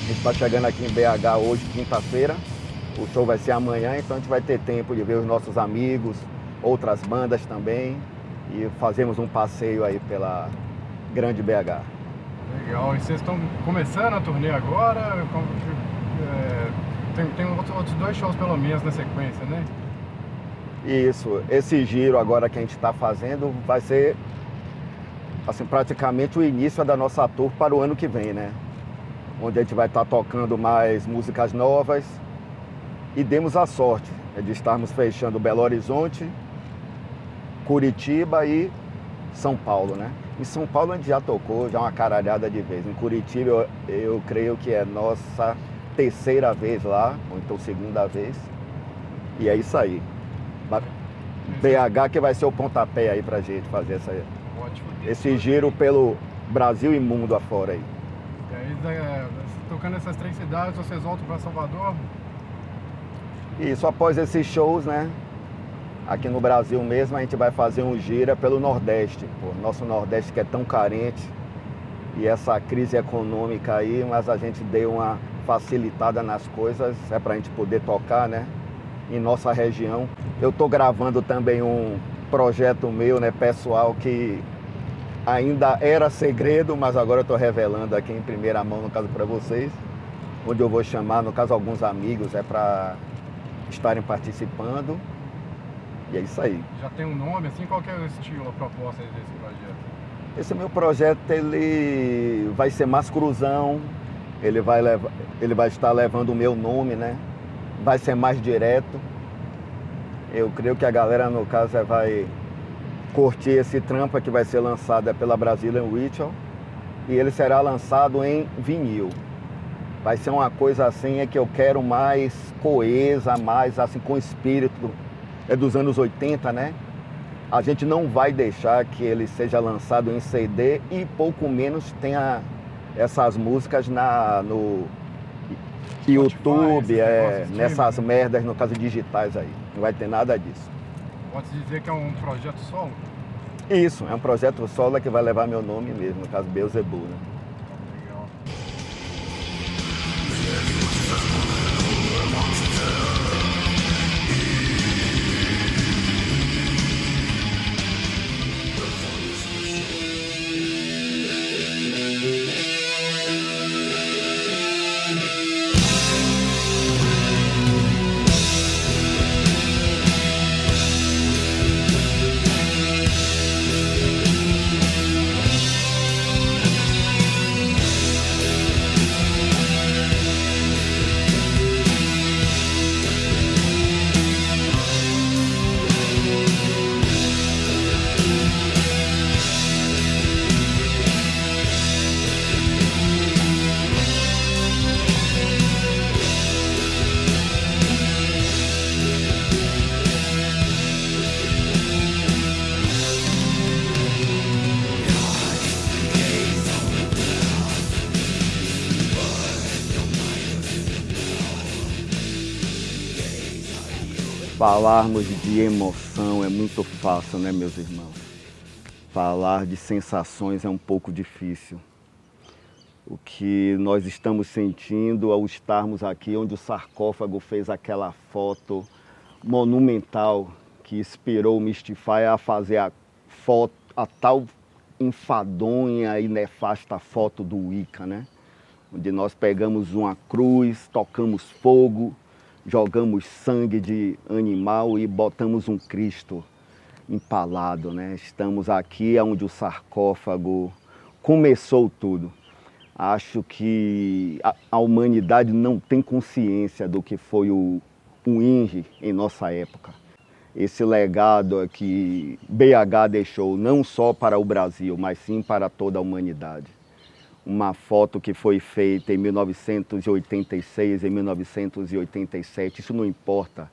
A gente está chegando aqui em BH hoje, quinta-feira. O show vai ser amanhã, então a gente vai ter tempo de ver os nossos amigos, outras bandas também. E fazemos um passeio aí pela grande BH. Legal, e vocês estão começando a turnê agora? Tem outros 2 shows pelo menos na sequência, né? Isso, esse giro agora que a gente está fazendo vai ser assim, praticamente o início da nossa tour para o ano que vem, né? Onde a gente vai estar tocando mais músicas novas e demos a sorte de estarmos fechando Belo Horizonte, Curitiba e São Paulo, né? Em São Paulo a gente já tocou já uma caralhada de vezes. Em Curitiba eu creio que é nossa terceira vez lá, ou então segunda vez. E é isso aí. BH que vai ser o pontapé aí pra gente fazer esse giro pelo Brasil e mundo afora aí. E aí, tocando nessas 3 cidades, vocês voltam para Salvador? Isso, após esses shows, né? Aqui no Brasil mesmo, a gente vai fazer um gira pelo Nordeste. Pô, nosso Nordeste que é tão carente. E essa crise econômica aí, mas a gente deu uma facilitada nas coisas, é pra gente poder tocar, né? Em nossa região. Eu tô gravando também um projeto meu, né, pessoal, que ainda era segredo, mas agora eu tô revelando aqui em primeira mão, no caso, para vocês. Onde eu vou chamar, no caso, alguns amigos, para estarem participando. E é isso aí. Já tem um nome, assim? Qual que é o estilo, a proposta desse projeto? Esse meu projeto, ele vai ser mais cruzão, ele vai estar levando o meu nome, né? Vai ser mais direto. Eu creio que a galera, no caso, vai curtir esse trampa que vai ser lançado pela Brazilian Ritual. E ele será lançado em vinil. Vai ser uma coisa assim, que eu quero mais coesa, mais assim, com espírito dos anos 80, né? A gente não vai deixar que ele seja lançado em CD e pouco menos tenha essas músicas no YouTube, nessas merdas, no caso, digitais aí. Não vai ter nada disso. Pode-se dizer que é um projeto solo? Isso, é um projeto solo que vai levar meu nome mesmo, no caso, Beelzebub, né? Legal. Falarmos de emoção é muito fácil, né, meus irmãos? Falar de sensações é um pouco difícil. O que nós estamos sentindo ao estarmos aqui, onde o sarcófago fez aquela foto monumental que inspirou o Mystify a fazer a foto, a tal enfadonha e nefasta foto do Wicca, né? Onde nós pegamos uma cruz, tocamos fogo, jogamos sangue de animal e botamos um Cristo empalado, né? Estamos aqui onde o sarcófago começou tudo. Acho que a humanidade não tem consciência do que foi o INGE em nossa época. Esse legado que BH deixou não só para o Brasil, mas sim para toda a humanidade. Uma foto que foi feita em 1986, em 1987, isso não importa.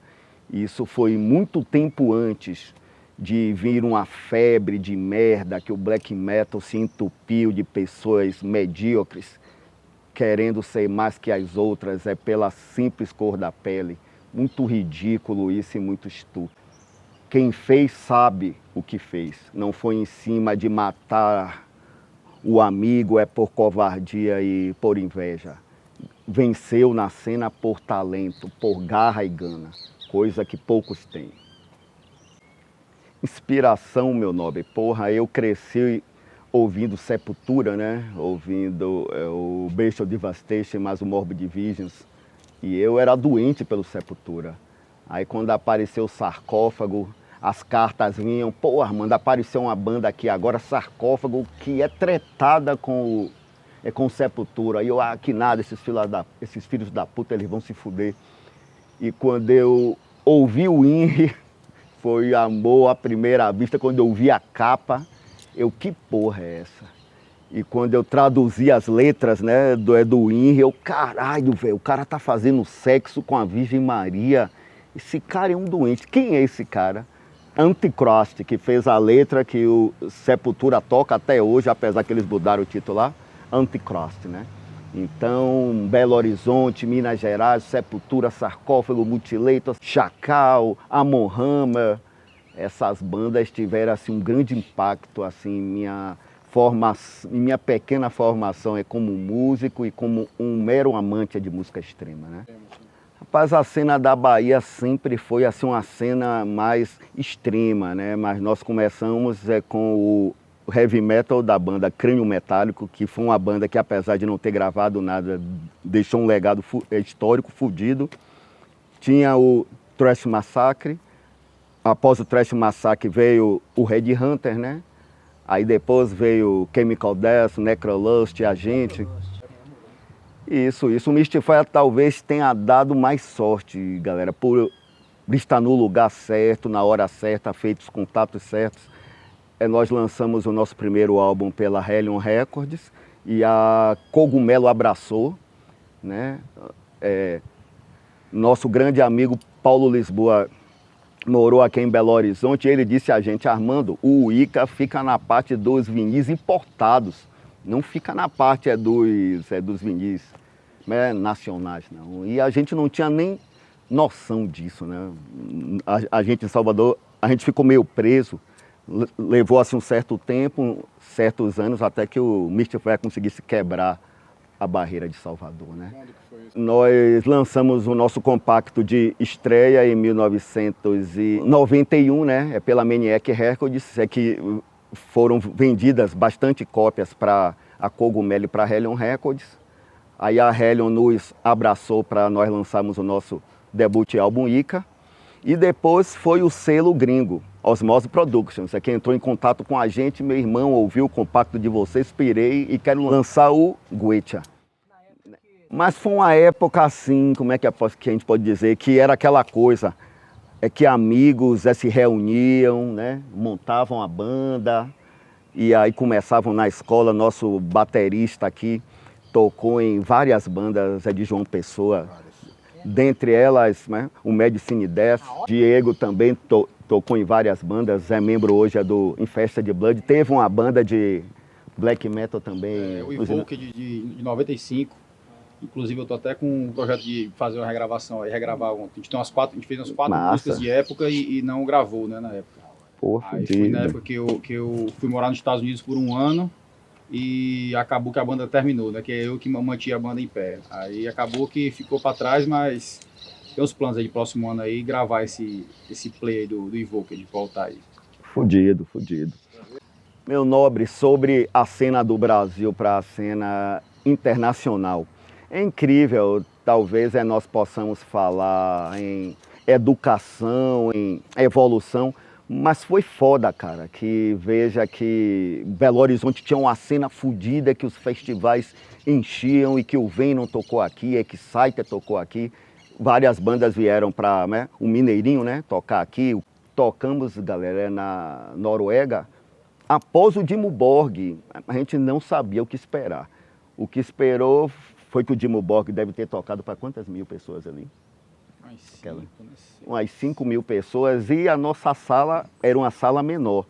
Isso foi muito tempo antes de vir uma febre de merda, que o black metal se entupiu de pessoas medíocres, querendo ser mais que as outras, pela simples cor da pele. Muito ridículo isso e muito estúpido. Quem fez sabe o que fez. Não foi em cima de matar o amigo, por covardia e por inveja. venceu na cena por talento, por garra e gana, coisa que poucos têm. Inspiração, meu nobre, porra, eu cresci ouvindo Sepultura, né? Ouvindo o Bestial Devastation, mais o Morbid Visions. E eu era doente pelo Sepultura. Aí quando apareceu o Sarcófago, as cartas vinham, pô, Armando, apareceu uma banda aqui agora, Sarcófago, que é tretada com o Sepultura. Aí eu, que nada, esses filhos da puta, eles vão se fuder. E quando eu ouvi o INRI, foi amor à primeira vista. Quando eu vi a capa, que porra é essa? E quando eu traduzi as letras, né, do INRI, caralho, velho, o cara tá fazendo sexo com a Virgem Maria. Esse cara é um doente. Quem é esse cara? Antichrist, que fez a letra que o Sepultura toca até hoje, apesar que eles mudaram o título lá, Antichrist, né? Então, Belo Horizonte, Minas Gerais, Sepultura, Sarcófago, Mutilator, Chacal, Amon Hammer, essas bandas tiveram assim, um grande impacto, assim, minha pequena formação é como músico e como um mero amante de música extrema, né? Rapaz, a cena da Bahia sempre foi assim, uma cena mais extrema, né? Mas nós começamos com o heavy metal da banda Crânio Metálico, que foi uma banda que, apesar de não ter gravado nada, deixou um legado histórico fudido. Tinha o Thrash Massacre. Após o Thrash Massacre veio o Red Hunter, né? Aí depois veio Chemical Death, Necrolust, a gente. Isso. O Mystify talvez tenha dado mais sorte, galera, por estar no lugar certo, na hora certa, feito os contatos certos. Nós lançamos o nosso primeiro álbum pela Hellion Records e a Cogumelo abraçou, né? Nosso grande amigo Paulo Lisboa morou aqui em Belo Horizonte e ele disse a gente, Armando, o Wicca fica na parte dos vinis importados, não fica na parte dos vinis, né, nacionais, não. E a gente não tinha nem noção disso, né? A gente em Salvador, a gente ficou meio preso. Levou assim um certo tempo, certos anos, até que o Mystify conseguisse quebrar a barreira de Salvador, né? Quando que foi isso? Nós lançamos o nosso compacto de estreia em 1991, né? Pela Maniac Records, que foram vendidas bastante cópias para a Cogumelo e para a Hellion Records. Aí a Hellion nos abraçou para nós lançarmos o nosso debut álbum Wicca. E depois foi o selo gringo, Osmose Productions, que entrou em contato com a gente. Meu irmão ouviu o compacto de vocês, pirei e quero lançar o Guetia. Mas foi uma época assim, como é que a gente pode dizer, que era aquela coisa, que amigos se reuniam, né, montavam a banda e aí começavam na escola. Nosso baterista aqui tocou em várias bandas de João Pessoa. Dentre elas, né, o Medicine Death. Diego também tocou em várias bandas, é membro hoje do Infested Blood. Teve uma banda de black metal também. O Evoke de 95. Inclusive eu tô até com um projeto de fazer uma regravação aí, regravar ontem. A gente fez umas quatro músicas de época e não gravou, né, na época. Porra, aí foi na época que eu fui morar nos Estados Unidos por um ano e acabou que a banda terminou, né? Que é eu que mantinha a banda em pé. Aí acabou que ficou para trás, mas tem uns planos aí de próximo ano aí, gravar esse play aí do Evoke, de voltar aí. Fudido. Meu nobre, sobre a cena do Brasil para a cena internacional. É incrível, talvez nós possamos falar em educação, em evolução, mas foi foda, cara, que veja que Belo Horizonte tinha uma cena fodida, que os festivais enchiam e que o Venom tocou aqui, Exciter tocou aqui. Várias bandas vieram para, né, o Mineirinho, né, tocar aqui. Tocamos, galera, na Noruega. Após o Dimmu Borgir, a gente não sabia o que esperar. O que esperou foi que o Dimmu Borgir deve ter tocado para quantas mil pessoas ali? Umas 5 mil pessoas, e a nossa sala era uma sala menor.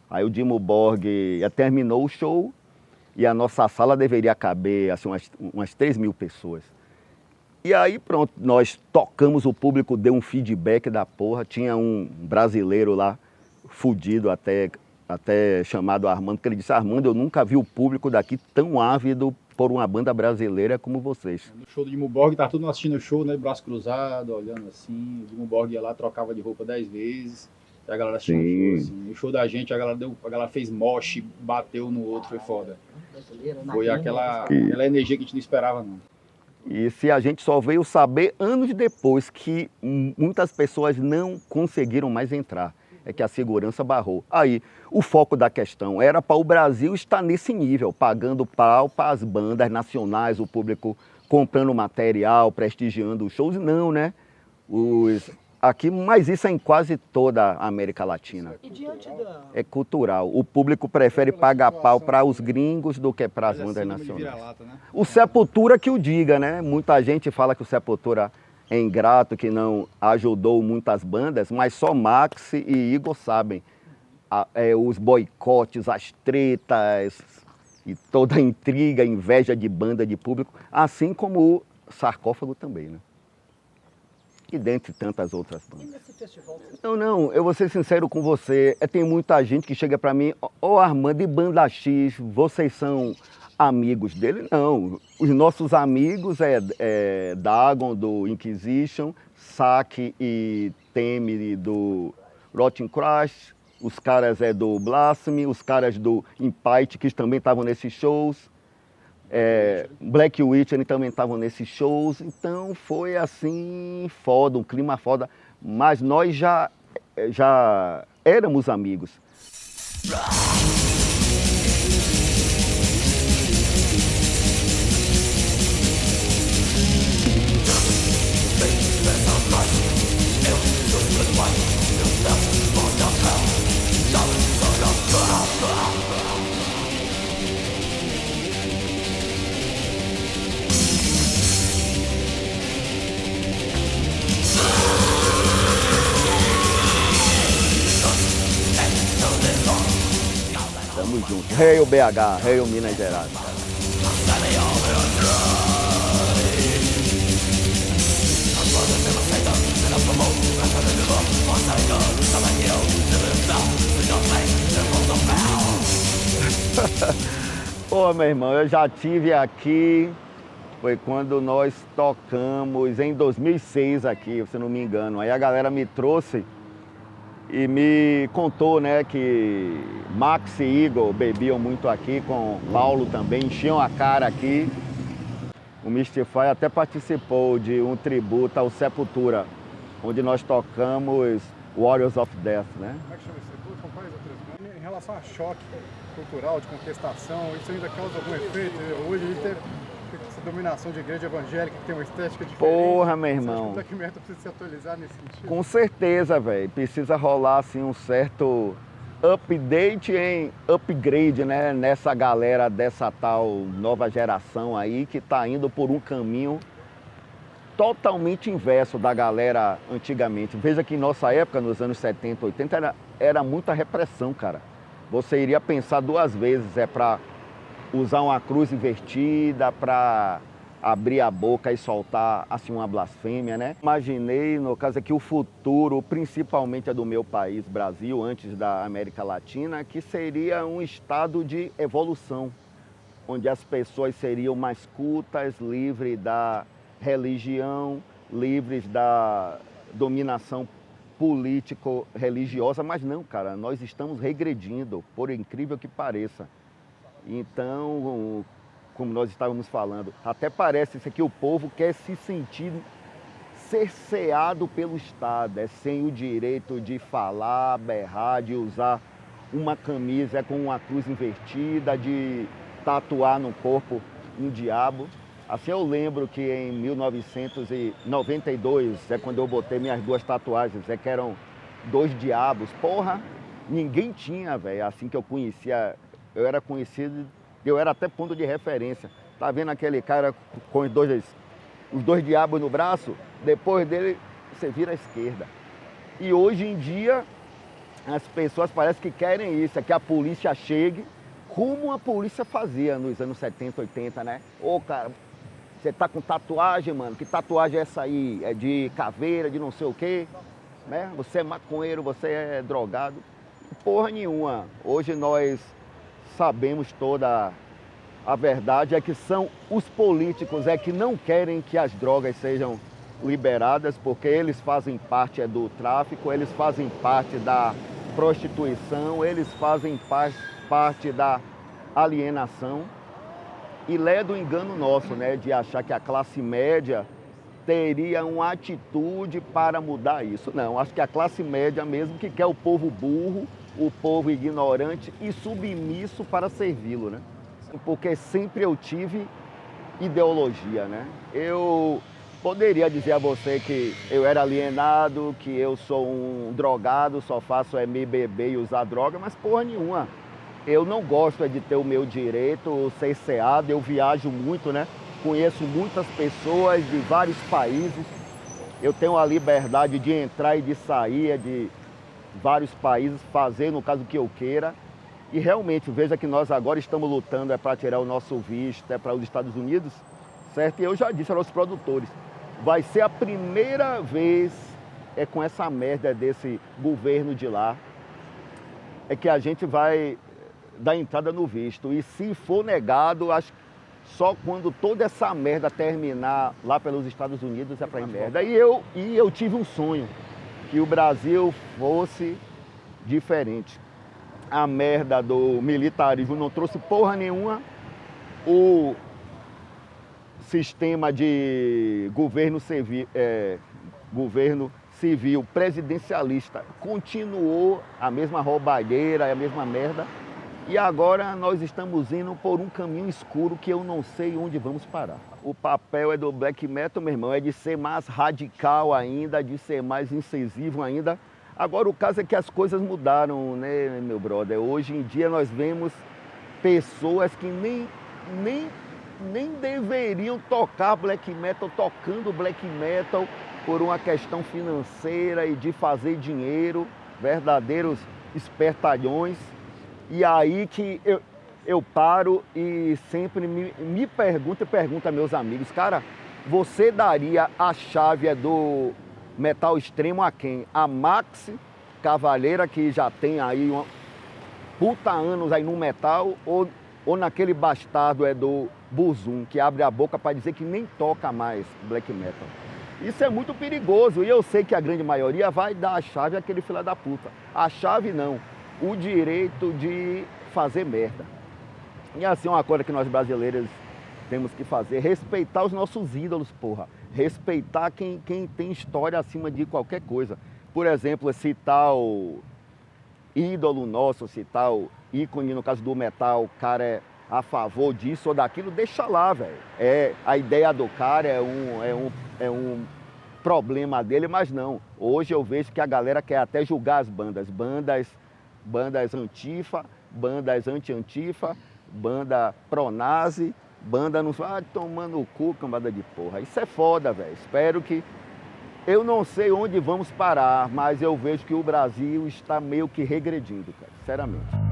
Aí o Dimmu Borgir terminou o show e a nossa sala deveria caber assim, umas 3 mil pessoas. E aí pronto, nós tocamos, o público deu um feedback da porra. Tinha um brasileiro lá, fudido até chamado Armando, que ele disse, Armando, eu nunca vi o público daqui tão ávido por uma banda brasileira como vocês. No show do Dimmu Borgir, tá todo mundo assistindo o show, né? Braço cruzado, olhando assim. O Dimmu Borgir ia lá, trocava de roupa 10 vezes. E a galera assistiu o show, assim. O show da gente, a galera fez moche, bateu no outro, foi foda. Foi aquela energia que a gente não esperava, não. E se a gente só veio saber anos depois que muitas pessoas não conseguiram mais entrar, é que a segurança barrou. Aí, o foco da questão era para o Brasil estar nesse nível, pagando pau para as bandas nacionais, o público comprando material, prestigiando os shows. Não, né? Aqui, mas isso é em quase toda a América Latina. E diante da... É cultural. O público prefere pagar pau para os gringos do que para as bandas nacionais. Né? O Sepultura que o diga, né? Muita gente fala que o Sepultura é ingrato, que não ajudou muitas bandas, mas só Max e Igor sabem. Os boicotes, as tretas e toda a intriga, inveja de banda, de público, assim como o Sarcófago também, né? E dentre tantas outras bandas. E nesse festival? Não, eu vou ser sincero com você, tem muita gente que chega para mim, Armando, de banda X, vocês são amigos dele? Não, os nossos amigos é Dagon do Inquisition, Saque e Teme do Rotting Crash, os caras do Blasphemy, os caras do Impite que também estavam nesses shows. Black Witcher também estavam nesses shows, então foi assim, foda, um clima foda, mas nós já éramos amigos. Tamo junto. Rei BH, Rei Minas Gerais. Pô, meu irmão, eu já tive aqui, foi quando nós tocamos em 2006 aqui, se não me engano. Aí a galera me trouxe e me contou, né, que Max e Igor bebiam muito aqui, com Paulo também, enchiam a cara aqui. O Mystify até participou de um tributo ao Sepultura, onde nós tocamos Warriors of Death, né? Como é que chama esse tributo? São quais outras bandas? Em relação a choque cultural, de contestação, isso ainda causa algum efeito? Hoje a gente tem essa dominação de igreja evangélica que tem uma estética diferente. Porra, meu irmão. Você acha que o Black Metal precisa se atualizar nesse sentido? Com certeza, velho. Precisa rolar assim um certo update em upgrade, né? Nessa galera dessa tal nova geração aí que tá indo por um caminho totalmente inverso da galera antigamente. Veja que em nossa época, nos anos 70, 80, era muita repressão, cara. Você iria pensar duas vezes, para usar uma cruz invertida, para abrir a boca e soltar assim uma blasfêmia, né? Imaginei, no caso aqui, o futuro, principalmente do meu país, Brasil, antes da América Latina, que seria um estado de evolução, onde as pessoas seriam mais cultas, livres da religião, livres da dominação político-religiosa, mas não, cara, nós estamos regredindo, por incrível que pareça. Então, como nós estávamos falando, até parece isso aqui, o povo quer se sentir cerceado pelo Estado, sem o direito de falar, berrar, de usar uma camisa com uma cruz invertida, de tatuar no corpo um diabo. Assim, eu lembro que em 1992, quando eu botei minhas duas tatuagens, que eram 2 diabos. Porra, ninguém tinha, velho, assim que eu conhecia. Eu era conhecido, eu era até ponto de referência. Tá vendo aquele cara com os dois diabos no braço? Depois dele, você vira à esquerda. E hoje em dia, as pessoas parecem que querem isso, que a polícia chegue, como a polícia fazia nos anos 70, 80, né? Ô, cara, você tá com tatuagem, mano? Que tatuagem é essa aí? É de caveira, de não sei o quê? Né? Você é maconheiro, você é drogado? Porra nenhuma. Hoje nós sabemos toda A verdade é que são os políticos que não querem que as drogas sejam liberadas, porque eles fazem parte do tráfico, eles fazem parte da prostituição, eles fazem parte da alienação. E leva do engano nosso, né, de achar que a classe média teria uma atitude para mudar isso. Não, acho que a classe média mesmo que quer o povo burro, o povo ignorante e submisso para servi-lo, né? Porque sempre eu tive ideologia, né? Eu poderia dizer a você que eu era alienado, que eu sou um drogado, só faço me beber e usar droga, mas porra nenhuma. Eu não gosto de ter o meu direito cerceado, eu viajo muito, né? Conheço muitas pessoas de vários países. Eu tenho a liberdade de entrar e de sair de vários países, fazer no caso que eu queira. E realmente, veja que nós agora estamos lutando para tirar o nosso visto, para os Estados Unidos, certo? E eu já disse aos produtores, vai ser a primeira vez com essa merda desse governo de lá, que a gente vai dar entrada no visto. E se for negado, acho que só quando toda essa merda terminar lá pelos Estados Unidos é para ir merda. E eu tive um sonho, que o Brasil fosse diferente. A merda do militarismo não trouxe porra nenhuma. O sistema de governo civil presidencialista continuou a mesma roubalheira, a mesma merda. E agora nós estamos indo por um caminho escuro que eu não sei onde vamos parar. O papel do black metal, meu irmão, é de ser mais radical ainda, de ser mais incisivo ainda. Agora o caso é que as coisas mudaram, né, meu brother? Hoje em dia nós vemos pessoas que nem deveriam tocar black metal, tocando black metal por uma questão financeira e de fazer dinheiro, verdadeiros espertalhões. E aí que eu paro e sempre me pergunto a meus amigos, cara, você daria a chave do metal extremo a quem? A Max Cavaleira, que já tem aí puta anos aí no metal, ou naquele bastardo do Burzum, que abre a boca para dizer que nem toca mais black metal. Isso é muito perigoso e eu sei que a grande maioria vai dar a chave àquele filho da puta. A chave não, o direito de fazer merda. E assim, uma coisa que nós brasileiros temos que fazer, respeitar os nossos ídolos, porra. Respeitar quem tem história acima de qualquer coisa. Por exemplo, esse tal ídolo nosso, esse tal ícone, no caso do metal, o cara é a favor disso ou daquilo, deixa lá, velho. A ideia do cara é um problema dele, mas não. Hoje eu vejo que a galera quer até julgar as bandas antifa, bandas anti-antifa, banda pronazi, banda não vai tomando o cu, cambada de porra. Isso é foda, velho. Espero que... Eu não sei onde vamos parar, mas eu vejo que o Brasil está meio que regredindo, cara, sinceramente.